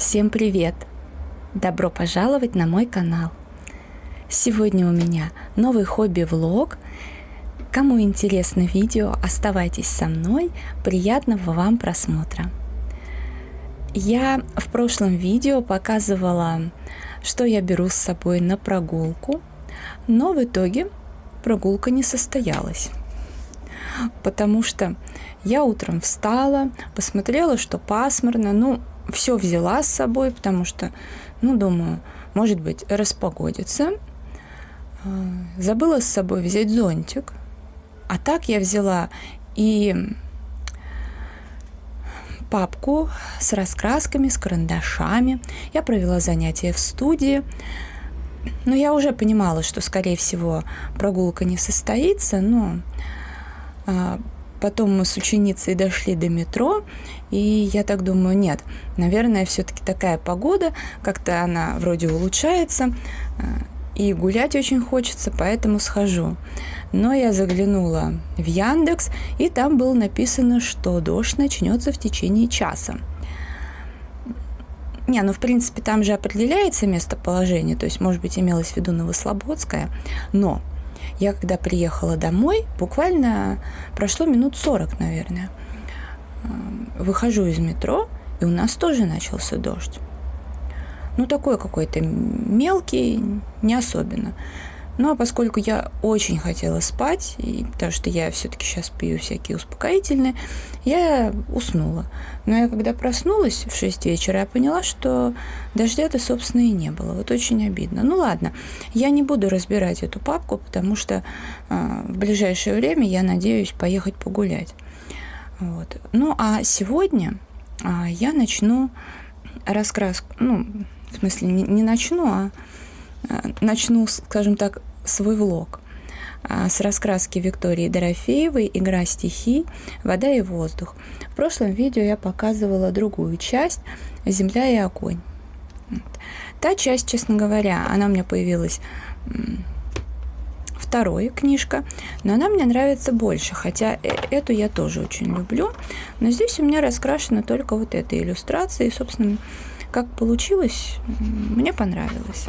Всем привет! Добро пожаловать на мой канал! Сегодня у меня новый хобби-влог. Кому интересно видео, оставайтесь со мной. Приятного вам просмотра! Я в прошлом видео показывала, что я беру с собой на прогулку, но в итоге прогулка не состоялась. Потому что я утром встала, посмотрела, что пасмурно, все взяла с собой, потому что, думаю, может быть, распогодится. Забыла с собой взять зонтик, а так я взяла и папку с раскрасками, с карандашами. Я провела занятия в студии, но я уже понимала, что, скорее всего, прогулка не состоится, но потом мы с ученицей дошли до метро, и я так думаю, нет, наверное, все-таки такая погода, как-то она вроде улучшается, и гулять очень хочется, поэтому схожу. Но я заглянула в Яндекс, и там было написано, что дождь начнется в течение часа. В принципе, там же определяется местоположение, то есть, может быть, имелось в виду Новослободская, но я когда приехала домой, буквально прошло минут 40, наверное, выхожу из метро, и у нас тоже начался дождь. Такой какой-то мелкий, не особенно. А поскольку я очень хотела спать, потому что я все-таки сейчас пью всякие успокоительные, я уснула. Но я когда проснулась в 6 вечера, я поняла, что дождя-то, собственно, и не было. Вот очень обидно. Ладно, я не буду разбирать эту папку, потому что в ближайшее время я надеюсь поехать погулять. Вот. А сегодня я начну раскраску, в смысле не начну, а начну, скажем так, свой влог с раскраски Виктории Дорофеевой «Игра стихий. Вода и воздух». В прошлом видео я показывала другую часть «Земля и огонь». Та часть, честно говоря, она у меня появилась второй книжка, но она мне нравится больше, хотя эту я тоже очень люблю, но здесь у меня раскрашена только вот эта иллюстрация, и, собственно, как получилось, мне понравилось.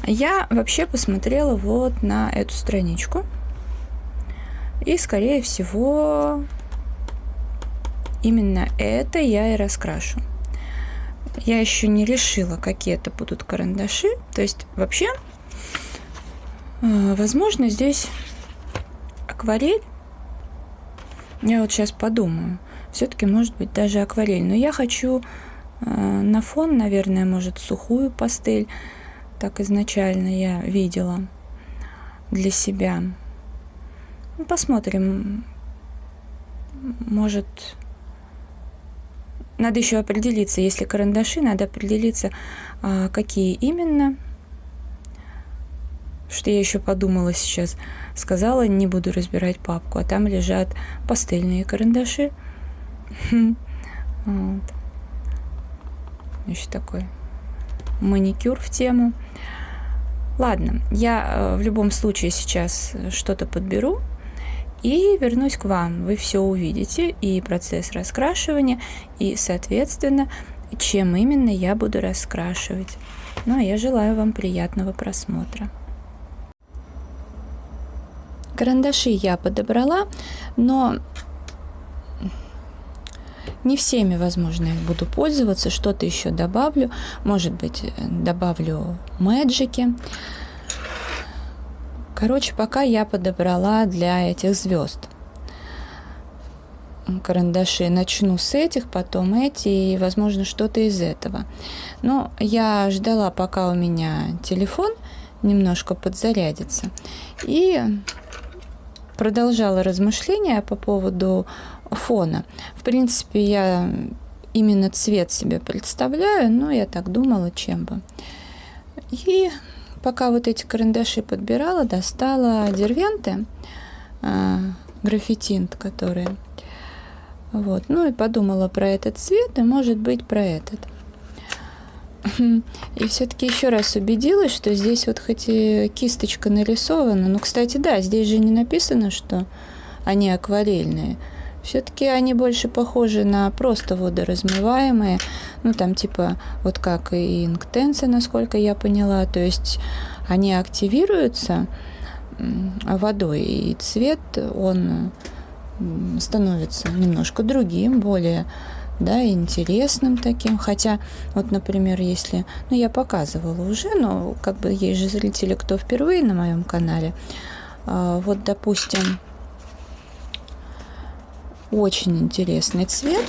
Я вообще посмотрела вот на эту страничку, и, скорее всего, именно это я и раскрашу. Я еще не решила, какие это будут карандаши, то есть вообще, возможно, здесь акварель. Я вот сейчас подумаю, все-таки может быть даже акварель, но я хочу на фон, наверное, может, сухую пастель. Так изначально я видела для себя. Посмотрим. Может, надо еще определиться, если карандаши, надо определиться, какие именно. Что я еще подумала сейчас. Сказала, не буду разбирать папку, а там лежат пастельные карандаши. Вот. Еще такой маникюр в тему. Ладно, я в любом случае сейчас что-то подберу и вернусь к вам. Вы все увидите, и процесс раскрашивания, и, соответственно, чем именно я буду раскрашивать. А я желаю вам приятного просмотра. Карандаши я подобрала, но не всеми, возможно, я буду пользоваться, что-то еще добавлю. Может быть, добавлю мэджики. Короче, пока я подобрала для этих звезд карандаши. Начну с этих, потом эти, и, возможно, что-то из этого. Но я ждала, пока у меня телефон немножко подзарядится. И продолжала размышления по поводу фона. В принципе, я именно цвет себе представляю, но я так думала, чем бы. И пока вот эти карандаши подбирала, достала дервенты, граффитинт, которые. Вот. И подумала про этот цвет, и, может быть, про этот. И все-таки еще раз убедилась, что здесь вот хоть и кисточка нарисована, но, кстати, да, здесь же не написано, что они акварельные. Все-таки они больше похожи на просто водоразмываемые. Ну, там типа вот как и Inktense, насколько я поняла. То есть они активируются водой, и цвет, он становится немножко другим, более, да, интересным таким. Хотя, вот, например, если... Ну, я показывала уже, но как бы есть же зрители, кто впервые на моем канале. Вот, допустим, очень интересный цвет.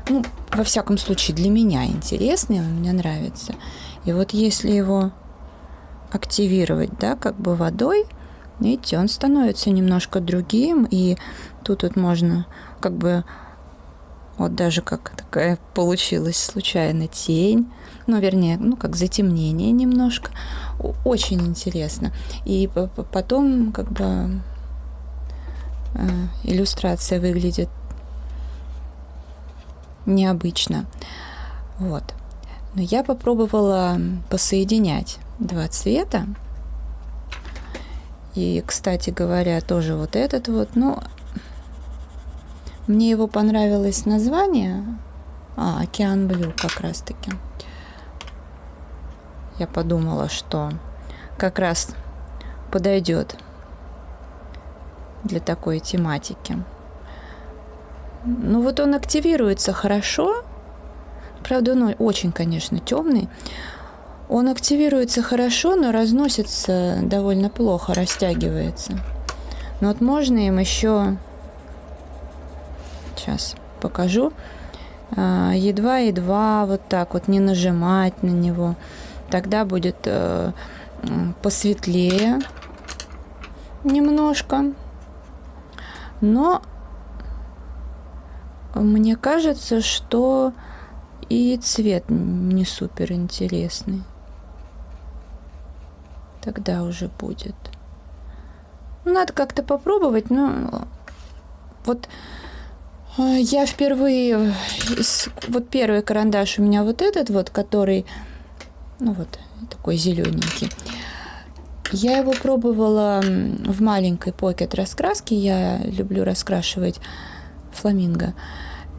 Ну, во всяком случае, для меня интересный, он мне нравится. И вот если его активировать, да, как бы водой, видите, он становится немножко другим, и тут вот можно как бы вот даже как такая получилась случайно тень, ну, вернее, ну, как затемнение немножко. Очень интересно. И потом как бы иллюстрация выглядит необычно. Вот. Но я попробовала посоединять два цвета. И, кстати говоря, тоже вот этот вот, ну, мне его понравилось название. Океан Блю как раз-таки. Я подумала, что как раз подойдет для такой тематики. Ну вот он активируется хорошо. Правда, он очень, конечно, темный. Он активируется хорошо, но разносится довольно плохо, растягивается. Но вот можно им еще... Сейчас покажу. Едва-едва вот так вот не нажимать на него. Тогда будет посветлее немножко. Но мне кажется, что и цвет не супер интересный. Тогда уже будет. Надо как-то попробовать, но вот я впервые... Вот первый карандаш у меня вот этот вот, который, ну вот, такой зелененький. Я его пробовала в маленькой покет раскраске. Я люблю раскрашивать фламинго.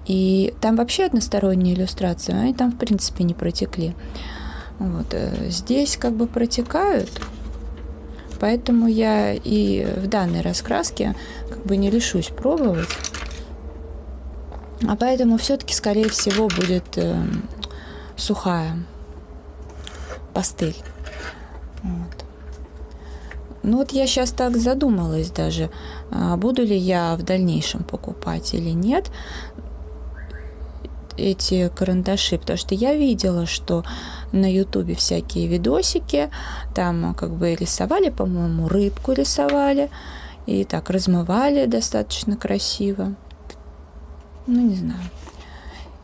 И там вообще односторонние иллюстрации, они там, в принципе, не протекли. Вот. Здесь как бы протекают, поэтому я и в данной раскраске как бы не лишусь пробовать. А поэтому все-таки, скорее всего, будет сухая пастель. Вот. Ну вот я сейчас так задумалась даже, буду ли я в дальнейшем покупать или нет эти карандаши, потому что я видела, что на ютубе всякие видосики, там как бы рисовали, по-моему, рыбку рисовали, и так размывали достаточно красиво. Ну, не знаю.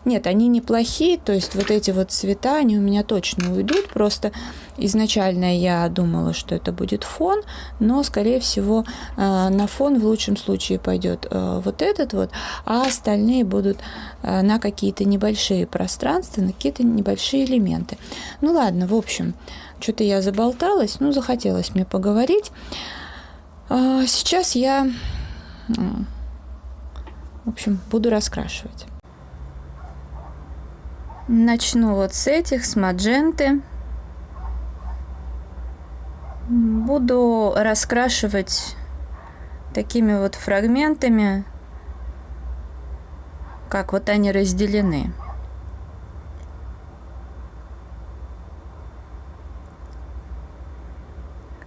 Нет, они неплохие, то есть вот эти вот цвета, они у меня точно уйдут, просто изначально я думала, что это будет фон, но, скорее всего, на фон в лучшем случае пойдет вот этот вот, а остальные будут на какие-то небольшие пространства, на какие-то небольшие элементы. Ну, ладно, в общем, что-то я заболталась, ну, захотелось мне поговорить. Сейчас я, в общем, буду раскрашивать. Начну вот с этих, с мадженты. Буду раскрашивать такими вот фрагментами, как вот они разделены.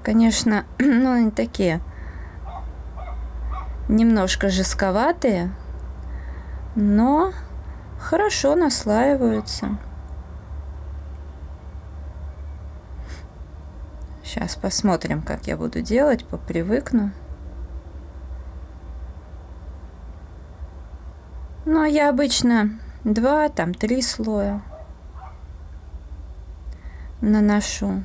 Конечно, ну, они такие немножко жестковатые, но хорошо наслаиваются. Сейчас посмотрим, как я буду делать, попривыкну. Но я обычно 2, там 3 слоя наношу.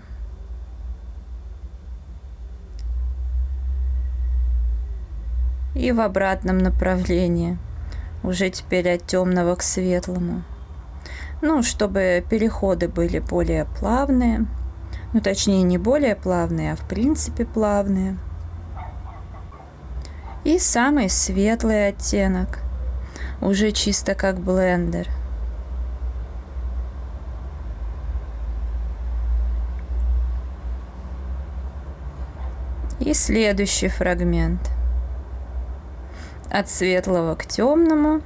И в обратном направлении. Уже теперь от темного к светлому. Ну, чтобы переходы были более плавные. Ну, точнее, не более плавные, а в принципе плавные. И самый светлый оттенок, уже чисто как блендер. И следующий фрагмент. От светлого к темному.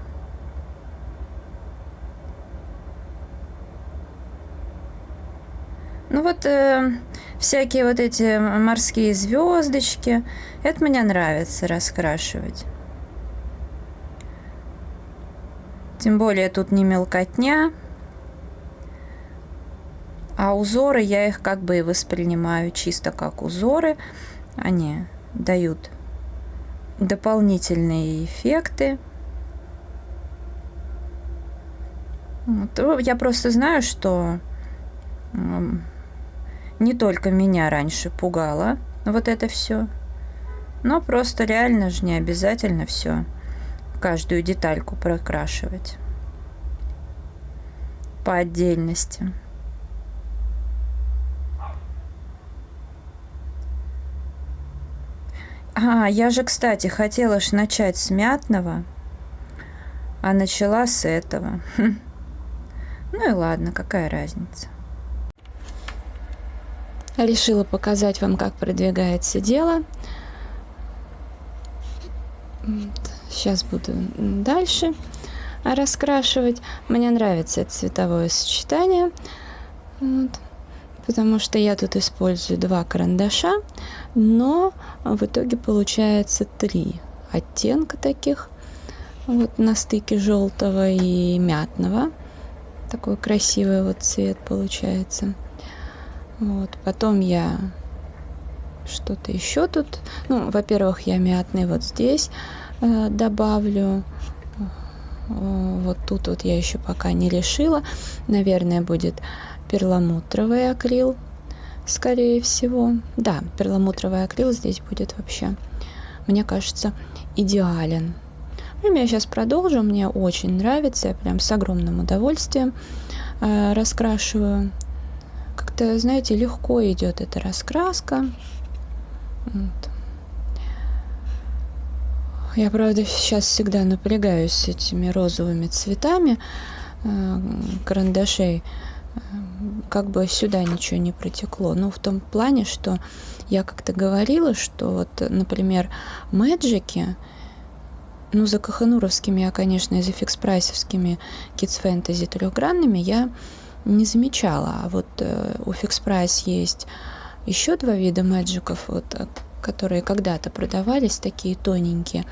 Ну вот всякие вот эти морские звездочки, это мне нравится раскрашивать. Тем более тут не мелкотня, а узоры я их как бы и воспринимаю чисто как узоры. Они дают дополнительные эффекты. Вот. Я просто знаю, что не только меня раньше пугало вот это все, но просто реально же не обязательно все, каждую детальку прокрашивать по отдельности. Я же, кстати, хотела ж начать с мятного, а начала с этого. Ну и ладно, какая разница. Решила показать вам, как продвигается дело. Сейчас буду дальше раскрашивать. Мне нравится это цветовое сочетание. Вот. Потому что я тут использую 2 карандаша, но в итоге получается 3 оттенка таких, вот на стыке желтого и мятного. Такой красивый вот цвет получается. Вот. Потом я что-то еще тут, ну, во-первых, я мятный вот здесь добавлю. Вот тут вот я еще пока не решила. Наверное, будет перламутровый акрил, скорее всего. Да, перламутровый акрил здесь будет вообще, мне кажется, идеален. Я сейчас продолжу, мне очень нравится, я прям с огромным удовольствием раскрашиваю. Как-то, знаете, легко идет эта раскраска. Вот. Я, правда, сейчас всегда напрягаюсь с этими розовыми цветами карандашей, как бы сюда ничего не протекло. Ну, в том плане, что я как-то говорила, что вот, например, мэджики, ну, за кахануровскими, я, конечно, и за фикс-прайсовскими Kids Fantasy трехгранными я не замечала. А вот у Fix Price есть еще 2 вида мэджиков, вот, которые когда-то продавались, такие тоненькие.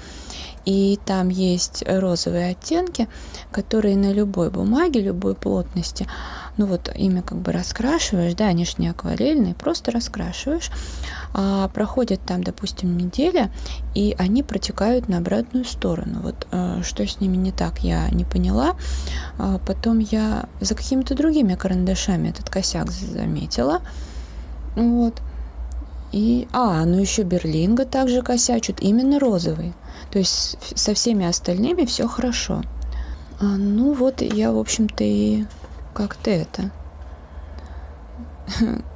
И там есть розовые оттенки, которые на любой бумаге, любой плотности, ну вот ими как бы раскрашиваешь, да, они же не акварельные, просто раскрашиваешь. Проходит там, допустим, неделя, и они протекают на обратную сторону. Вот что с ними не так, я не поняла. Потом я за какими-то другими карандашами этот косяк заметила. Вот. И, ну еще Берлинга также косячит, именно розовый. То есть со всеми остальными все хорошо. Ну вот я, в общем-то, и как-то это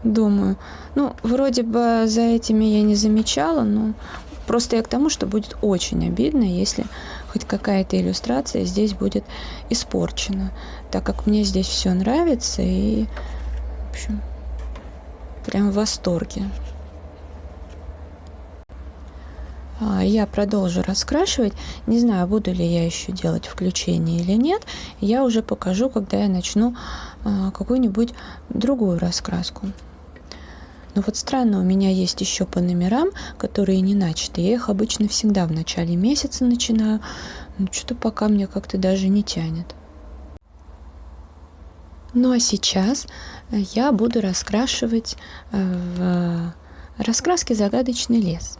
думаю. Ну, вроде бы за этими я не замечала, но просто я к тому, что будет очень обидно, если хоть какая-то иллюстрация здесь будет испорчена, так как мне здесь все нравится и, в общем, прям в восторге. Я продолжу раскрашивать. Не знаю, буду ли я еще делать включение или нет. Я уже покажу, когда я начну какую-нибудь другую раскраску. Но вот странно, у меня есть еще по номерам, которые не начаты. Я их обычно всегда в начале месяца начинаю. Но что-то пока мне как-то даже не тянет. Ну а сейчас я буду раскрашивать в раскраске «Загадочный лес».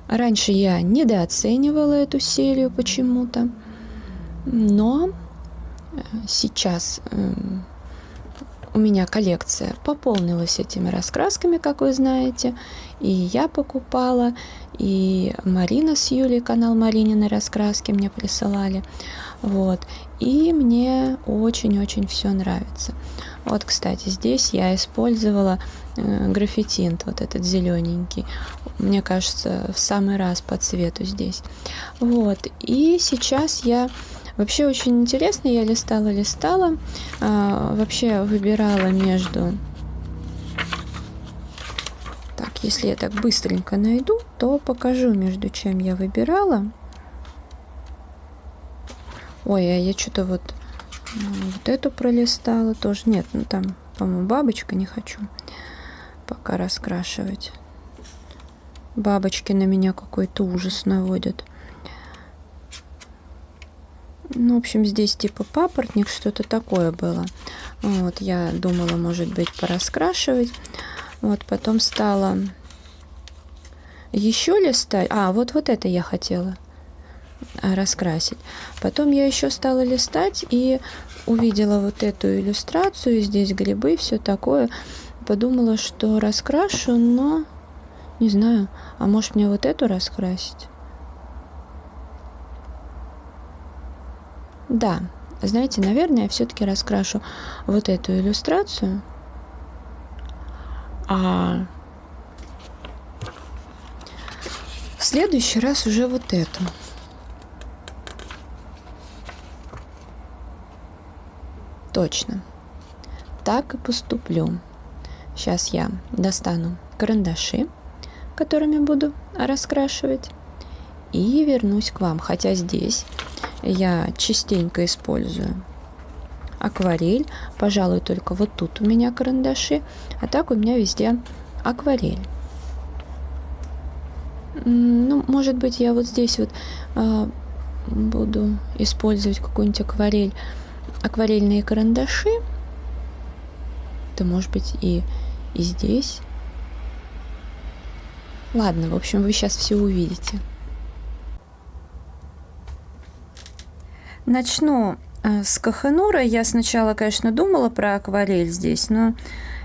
Раньше я недооценивала эту серию почему-то, но сейчас у меня коллекция пополнилась этими раскрасками, как вы знаете, и я покупала, и Марина с Юлей, канал Маринины раскраски мне присылали, вот, и мне очень-очень все нравится. Вот, кстати, здесь я использовала граффитинт, вот этот зелененький. Мне кажется, в самый раз по цвету здесь. Вот, и сейчас я... Вообще очень интересно, я листала, вообще выбирала между... Так, если я так быстренько найду, то покажу, между чем я выбирала. Ой, а я что-то вот эту пролистала тоже. Нет, ну там, по-моему, бабочка, не хочу пока раскрашивать. Бабочки на меня какой-то ужас наводят. Ну, в общем, здесь типа папоротник, что-то такое было. Вот, я думала, может быть, пораскрашивать. Вот, потом стала еще листать. Вот это я хотела раскрасить. Потом я еще стала листать и увидела вот эту иллюстрацию. Здесь грибы, все такое. Подумала, что раскрашу, но не знаю. А может мне вот эту раскрасить? Да, знаете, наверное, я все-таки раскрашу вот эту иллюстрацию. А в следующий раз уже вот эту. Точно. Так и поступлю. Сейчас я достану карандаши, которыми буду раскрашивать, и вернусь к вам. Хотя здесь я частенько использую акварель. Пожалуй, только вот тут у меня карандаши, а так у меня везде акварель. Ну, может быть, я вот здесь вот буду использовать какую-нибудь акварельные карандаши. Да, может быть, и здесь. Ладно, в общем, вы сейчас все увидите. Начну с Кохенура. Я сначала, конечно, думала про акварель здесь, но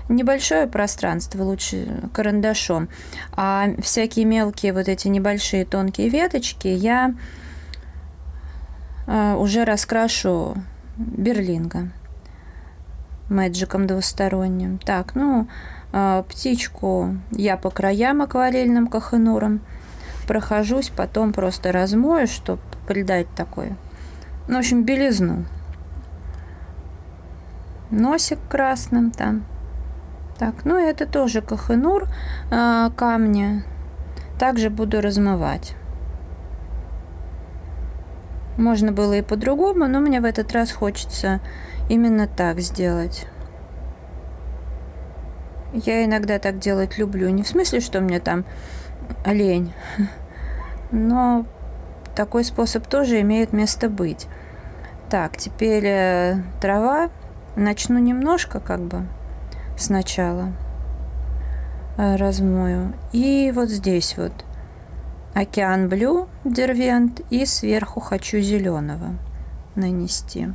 небольшое пространство, лучше карандашом. А всякие мелкие вот эти небольшие тонкие веточки я уже раскрашу берлинга мэджиком двусторонним. Так, ну, птичку я по краям акварельным Кохенуром прохожусь, потом просто размою, чтобы придать такой, ну, в общем, белизну. Носик красным там. Так, ну, это тоже Кохенур, камни. Также буду размывать. Можно было и по-другому, но мне в этот раз хочется именно так сделать. Я иногда так делать люблю. Не в смысле, что мне там лень, но такой способ тоже имеет место быть. Так, теперь трава. Начну немножко как бы сначала размою. И вот здесь вот океан блю дервент, и сверху хочу зеленого нанести.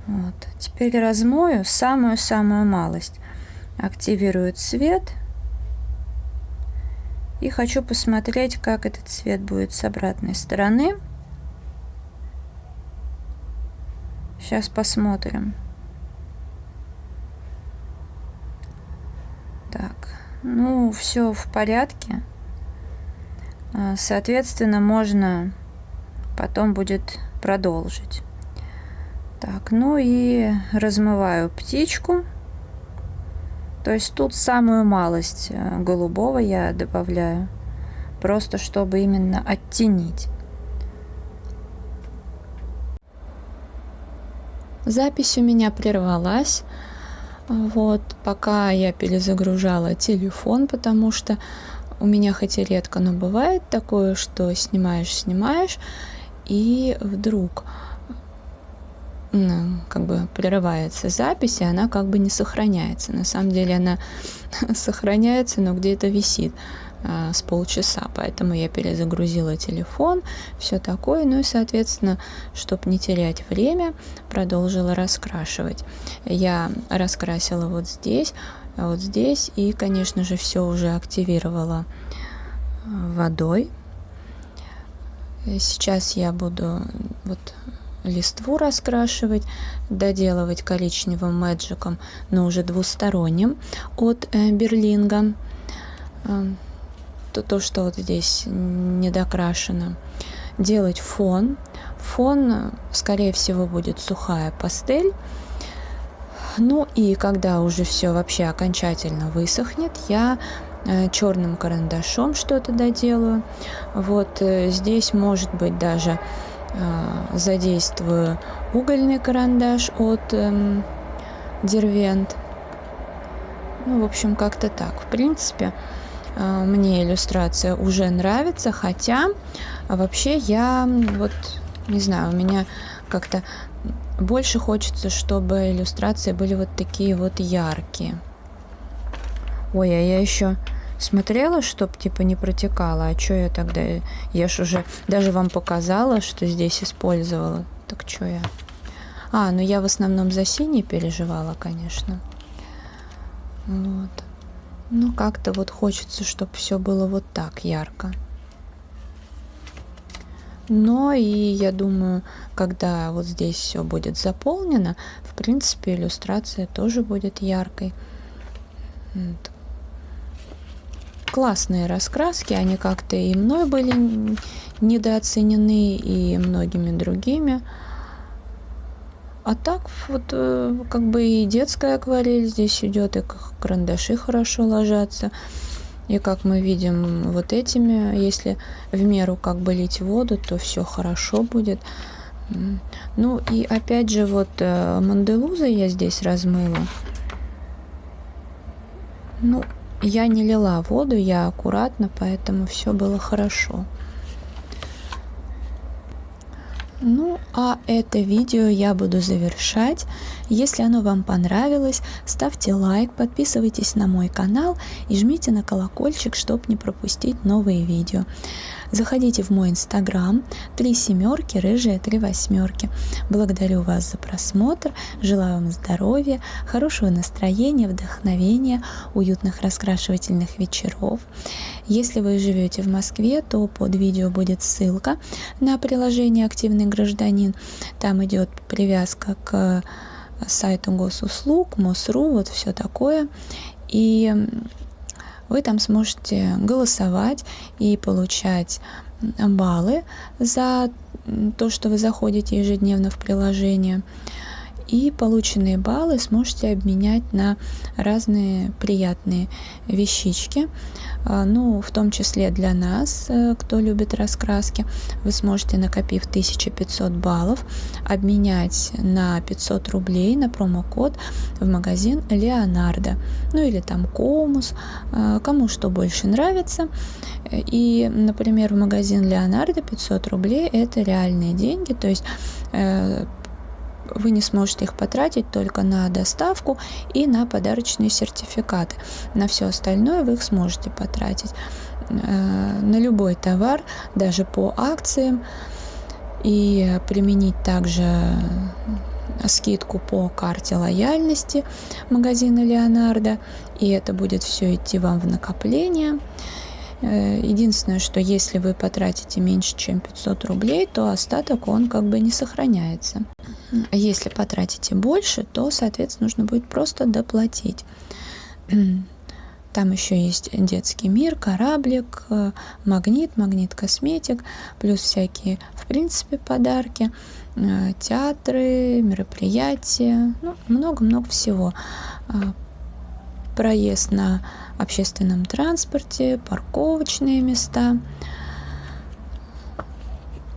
Вот. Теперь размою самую-самую малость. Активирую цвет. И хочу посмотреть, как этот цвет будет с обратной стороны. Сейчас посмотрим. Так, ну, все в порядке. Соответственно, можно потом будет продолжить. Так, ну и размываю птичку. То есть тут самую малость голубого я добавляю, просто чтобы именно оттенить. Запись у меня прервалась. Вот, пока я перезагружала телефон, потому что у меня хоть и редко, но бывает такое, что снимаешь, и вдруг как бы прерывается запись, и она как бы не сохраняется. На самом деле она сохраняется, но где-то висит с полчаса, поэтому я перезагрузила телефон, все такое, ну и, соответственно, чтобы не терять время, продолжила раскрашивать. Я раскрасила вот здесь, и, конечно же, все уже активировала водой. Сейчас я буду вот листву раскрашивать, доделывать коричневым мэджиком, но уже двусторонним от Берлинга. То, что вот здесь не докрашено. Делать фон. Фон, скорее всего, будет сухая пастель. Ну и когда уже все вообще окончательно высохнет, я черным карандашом что-то доделаю. Вот здесь, может быть, даже задействую угольный карандаш от Derwent. Ну, в общем, как-то так. В принципе, мне иллюстрация уже нравится, хотя вообще я вот, не знаю, у меня как-то больше хочется, чтобы иллюстрации были вот такие вот яркие. Ой, а я еще смотрела, чтоб типа не протекало. А что я тогда? Я ж уже даже вам показала, что здесь использовала. Так что я? Ну я в основном за синий переживала, конечно. Вот. Ну как-то вот хочется, чтобы все было вот так ярко. Но и я думаю, когда вот здесь все будет заполнено, в принципе, иллюстрация тоже будет яркой. Вот. Классные раскраски, они как-то и мной были недооценены, и многими другими. А так вот как бы и детская акварель здесь идет, и карандаши хорошо ложатся. И как мы видим, вот этими, если в меру как бы лить воду, то все хорошо будет. Ну и опять же вот Монделуза я здесь размыла. Ну, я не лила воду, я аккуратно, поэтому все было хорошо. Ну, а это видео я буду завершать. Если оно вам понравилось, ставьте лайк, подписывайтесь на мой канал и жмите на колокольчик, чтобы не пропустить новые видео. Заходите в мой инстаграм 3 семерки, рыжая 3 восьмерки. Благодарю вас за просмотр, желаю вам здоровья, хорошего настроения, вдохновения, уютных раскрашивательных вечеров. Если вы живете в Москве, то под видео будет ссылка на приложение «Активный гражданин». Там идет привязка к сайту госуслуг, МОСРУ, вот все такое. И вы там сможете голосовать и получать баллы за то, что вы заходите ежедневно в приложение. И полученные баллы сможете обменять на разные приятные вещички. Ну, в том числе для нас, кто любит раскраски, вы сможете, накопив 1500 баллов, обменять на 500 рублей на промокод в магазин Леонардо. Ну или там Комус, кому что больше нравится. И, например, в магазин Леонардо 500 рублей это реальные деньги, то есть вы не сможете их потратить только на доставку и на подарочные сертификаты. На все остальное вы их сможете потратить. На любой товар, даже по акциям. И применить также скидку по карте лояльности магазина Леонардо. И это будет все идти вам в накопление. Единственное, что если вы потратите меньше, чем 500 рублей, то остаток он как бы не сохраняется. Если потратите больше, то, соответственно, нужно будет просто доплатить. Там еще есть детский мир, кораблик, магнит косметик, плюс всякие, в принципе, подарки, театры, мероприятия, ну, много-много всего. Проезд на общественном транспорте, парковочные места.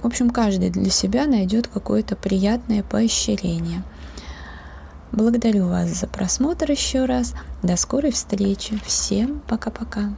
В общем, каждый для себя найдет какое-то приятное поощрение. Благодарю вас за просмотр еще раз. До скорой встречи. Всем пока-пока.